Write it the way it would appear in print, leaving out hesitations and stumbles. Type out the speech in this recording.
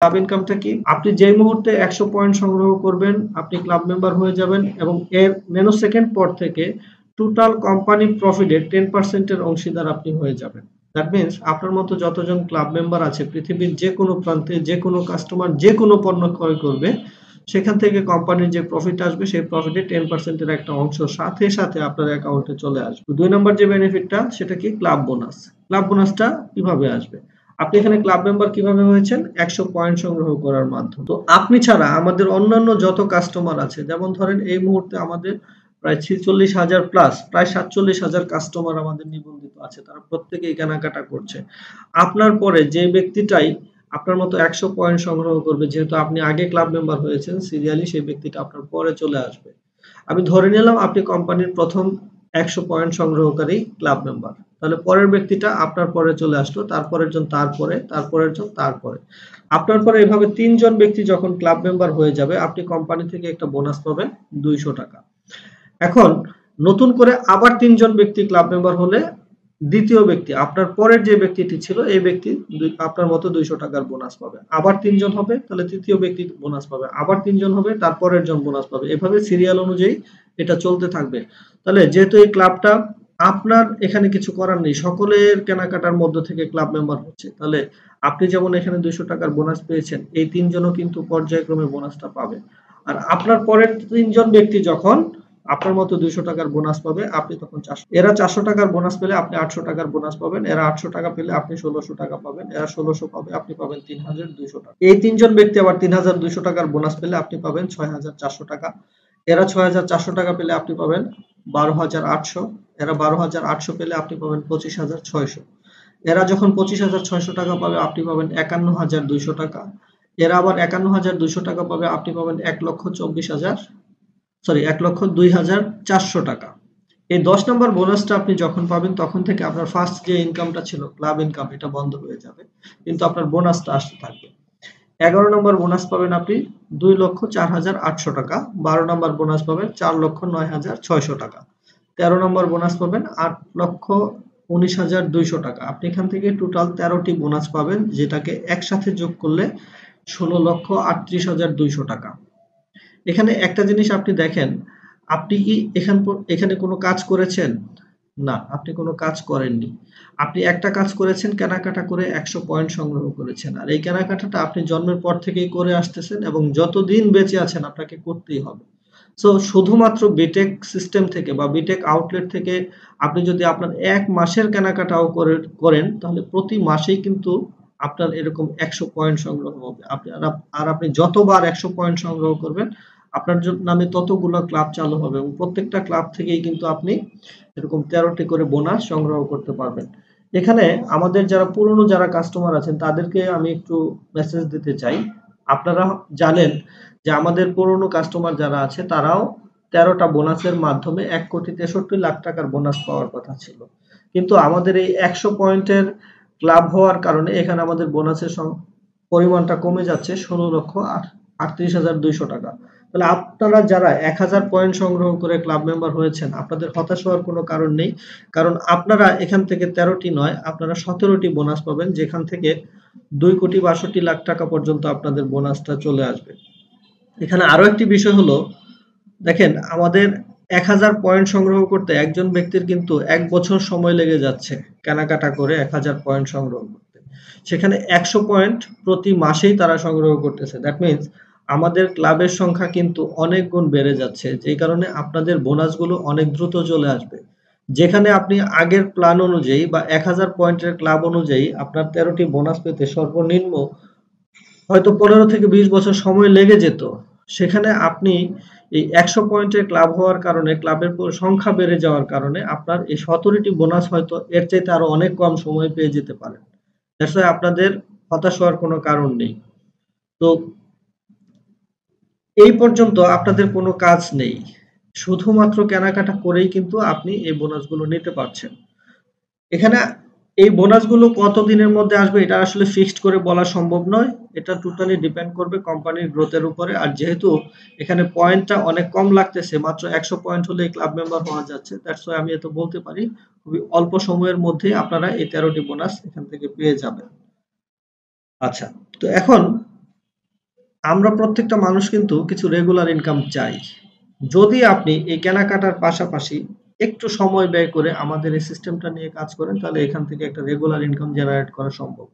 Club ইনকামটা কি? আপনি যেই মুহূর্তে 100 পয়েন্ট সংগ্রহ করবেন, আপনি ক্লাব মেম্বার হয়ে যাবেন এবং এর ন্যানো সেকেন্ড পর থেকে টোটাল কোম্পানি প্রফিটের 10% এর অংশীদার আপনি হয়ে যাবেন। দ্যাট মিনস আপনার মতো যতজন ক্লাব মেম্বার আছে পৃথিবীর যে কোনো প্রান্তে যে কোনো কাস্টমার যে কোনো পণ্য ক্রয় করবে, সেখান থেকে কোম্পানির যে প্রফিট আসবে সেই প্রফিটের 10% এর একটা অংশ সাথে সাথে আপনার অ্যাকাউন্টে চলে আসবে। 2 নম্বর যে বেনিফিটটা সেটা কি? Club bonus. ক্লাব বোনাসটা কিভাবে আসবে? আপনি এখানে ক্লাব মেম্বার কিভাবে হয়েছেন? 100 পয়েন্ট সংগ্রহ করার মাধ্যমে। তো আপনি ছাড়া আমাদের অন্যান্য যত কাস্টমার আছে, যেমন ধরেন এই মুহূর্তে আমাদের প্রায় 46,000 প্লাস প্রায় 47,000 কাস্টমার আমাদের নিবন্ধিত আছে। তারা প্রত্যেকেই কেনাকাটা করছে। আপনার পরে যে ব্যক্তিটাই আপনার মতো 100 পয়েন্ট সংগ্রহ করবে, যেহেতু আপনি আগে ক্লাব মেম্বার হয়েছেন, সিরিয়ালি সেই ব্যক্তিটা আপনার পরে চলে আসবে। আমি ধরে নিলাম আপনি কোম্পানির প্রথম 100 পয়েন্ট সংগ্রহকারী ক্লাব মেম্বার। তাহলে পরের ব্যক্তিটা আপনার পরে চলে আসলো, তারপরের জন তারপরে, তারপরের জন তারপরে। আপনার পরে এভাবে 3 জন ব্যক্তি যখন ক্লাব মেম্বার হয়ে যাবে, আপনি কোম্পানি থেকে একটা বোনাস পাবেন 200 টাকা। এখন নতুন করে আবার 3 জন ব্যক্তি ক্লাব মেম্বার হলে দ্বিতীয় ব্যক্তি আপনার পরের যে ব্যক্তিটি ছিল এই ব্যক্তি আপনার মতো 200 টাকার বোনাস পাবে। আবার 3 জন হবে তাহলে তৃতীয় ব্যক্তি বোনাস পাবে। আবার 3 জন হবে তারপরের জন বোনাস পাবে। এভাবে সিরিয়াল অনুযায়ী এটা চলতে থাকবে। তাহলে যেহেতু এই ক্লাবটা আপনার এখানে কিছু করার নেই, সকলের কেনাকাটার মধ্য থেকে ক্লাব মেম্বার হচ্ছে। তাহলে আপনি যেমন এখানে 200 টাকার বোনাস পেয়েছেন, এই 3 জনও কিন্তু পর্যায়ক্রমে বোনাসটা পাবে। আর আপনার পরের 3 জন ব্যক্তি যখন আপনার মতো 200 টাকার বোনাস পাবে, আপনি তখন 400, এরা 400 টাকার বোনাস পেলে আপনি 800 টাকার বোনাস পাবেন, এরা 800 টাকা পেলে আপনি 1600 টাকা পাবেন, এরা 1600 পাবে আপনি পাবেন 3200 টাকা। এই 3 জন ব্যক্তি আবার 3200 টাকার বোনাস পেলে আপনি পাবেন 6400 টাকা, এরা 6400 টাকা পেলে আপনি পাবেন 12800, এরা 12800 পেলে আপনি পাবেন 25600, এরা যখন 25600 টাকা পাবে আপনি পাবেন 51200 টাকা, এরা আবার 51200 টাকা পাবে আপনি পাবেন 1,02,400 টাকা। এই 10 নম্বর বোনাসটা আপনি যখন পাবেন তখন থেকে আপনার ফার্স্ট যে ইনকামটা ছিল ক্লাব ইনকাম, এটা বন্ধ হয়ে যাবে, কিন্তু আপনার বোনাসটা আসতে থাকবে। 11 নম্বর বোনাস পাবেন আপনি 2,04,800 টাকা, 12 নম্বর বোনাস পাবেন 4,09,600 টাকা, 13 নম্বর বোনাস পাবেন 8,19,200 টাকা। আপনি এখান থেকে টোটাল 13টি বোনাস পাবেন, যেটাকে একসাথে যোগ করলে 16,38,200 টাকা। এখানে একটা জিনিস আপনি দেখেন, আপনি কি এখানে কোনো কাজ করেছেন? না, আপনি কোনো কাজ করেননি। আপনি একটা কাজ করেছেন, কেনাকাটা করে 100 পয়েন্ট সংগ্রহ করেছেন। আর এই কেনাকাটাটা আপনি জন্মের পর থেকেই করে আসতেছেন এবং যতদিন বেঁচে আছেন আপনাকে করতেই হবে। সো শুধুমাত্র বিটেক সিস্টেম থেকে বা বিটেক আউটলেট থেকে আপনি যদি আপনার ১ মাসের কেনাকাটাও করেন তাহলে প্রতি মাসেই কিন্তু আপনার এরকম ১০০ পয়েন্ট সংগ্রহ হবে। আপনি যতবার ১০০ পয়েন্ট সংগ্রহ করবেন আপনার নামে ততগুলো ক্লাব চালু হবে এবং প্রত্যেকটা ক্লাব থেকেই কিন্তু আপনি এরকম 13টি করে বোনাস সংগ্রহ করতে পারবেন। এখানে আমাদের যারা কাস্টমার আছেন তাদেরকে আমি একটু মেসেজ দিতে চাই। আপনারা জানেন যে আমাদের পুরনো কাস্টমার যারা আছে তারাও 13টা বোনাসের মাধ্যমে 1,63,00,000 টাকার বোনাস পাওয়ার কথা ছিল। কিন্তু আমাদের এই 100 পয়েন্টের ক্লাব হওয়ার কারণে এখানে আমাদের বোনাসের পরিমাণটা কমে যাচ্ছে 16,38,200 টাকা। তাহলে আপনারা যারা 1,000 পয়েন্ট সংগ্রহ করে ক্লাব মেম্বার হয়েছেন আপনাদের হতাশ হওয়ার কোনো কারণ নেই। কারণ আপনারা এখান থেকে 13টি নয় আপনারা 17টি বোনাস পাবেন, যেখান থেকে 2,62,00,000 টাকা পর্যন্ত আপনাদের বোনাসটা চলে আসবে। এখানে আরো একটি বিষয় হলো, দেখেন আমাদের 1,000 পয়েন্ট সংগ্রহ করতে একজন ব্যক্তির কিন্তু 1 বছর সময় লেগে যাচ্ছে কেনাকাটা করে 1,000 পয়েন্ট সংগ্রহ করতে। সেখানে 100 পয়েন্ট প্রতি মাসেই তারা সংগ্রহ করতেছে। দ্যাট মিনস আমাদের ক্লাবের সংখ্যা কিন্তু অনেক গুণ বেড়ে যাচ্ছে, যেই কারণে আপনাদের বোনাসগুলো অনেক দ্রুত চলে আসবে। যেখানে আপনি আগের প্ল্যান অনুযায়ী বা 1,000 পয়েন্টের ক্লাব অনুযায়ী আপনার 13টি বোনাস পেতে সর্বনিম্ন হয়তো 15 থেকে 20 বছর সময় লেগে যেত, সেখানে আপনি এই 100 পয়েন্টের ক্লাব হওয়ার কারণে ক্লাবের সংখ্যা বেড়ে যাওয়ার কারণে আপনার এই 17টি বোনাস হয়তো এর চাইতে আরো অনেক কম সময় পেয়ে যেতে পারেন। দ্যাটস ওয়াই আপনাদের হতাশ হওয়ার কোনো কারণ নেই। তো এই পর্যন্ত আপনাদের কোনো কাজ নেই, শুধুমাত্র কেনাকাটা করেই কিন্তু আপনি এই বোনাসগুলো নিতে পারছেন। এখানে এই বোনাসগুলো কতদিনের মধ্যে আসবে এটা আসলে ফিক্সড করে বলা সম্ভব নয়। এটা টোটালি ডিপেন্ড করবে কোম্পানির গ্রোথের উপরে। আর যেহেতু এখানে পয়েন্টটা অনেক কম লাগতেছে, মাত্র 100 পয়েন্ট হলেই ক্লাব মেম্বার হওয়া যাচ্ছে, দ্যাটস ওয়াই আমি এটা বলতে পারি খুবই অল্প সময়ের মধ্যেই আপনারা এই 13টি বোনাস এখান থেকে পেয়ে যাবেন। আচ্ছা, তো এখন আমরা প্রত্যেকটা মানুষ কিন্তু কিছু রেগুলার ইনকাম চাই। যদি আপনি এই কেনাকাটার পাশাপাশি একটু সময় ব্যয় করে আমাদের এই সিস্টেমটা নিয়ে কাজ করেন, তাহলে এখান থেকে একটা রেগুলার ইনকাম জেনারেট করা সম্ভব।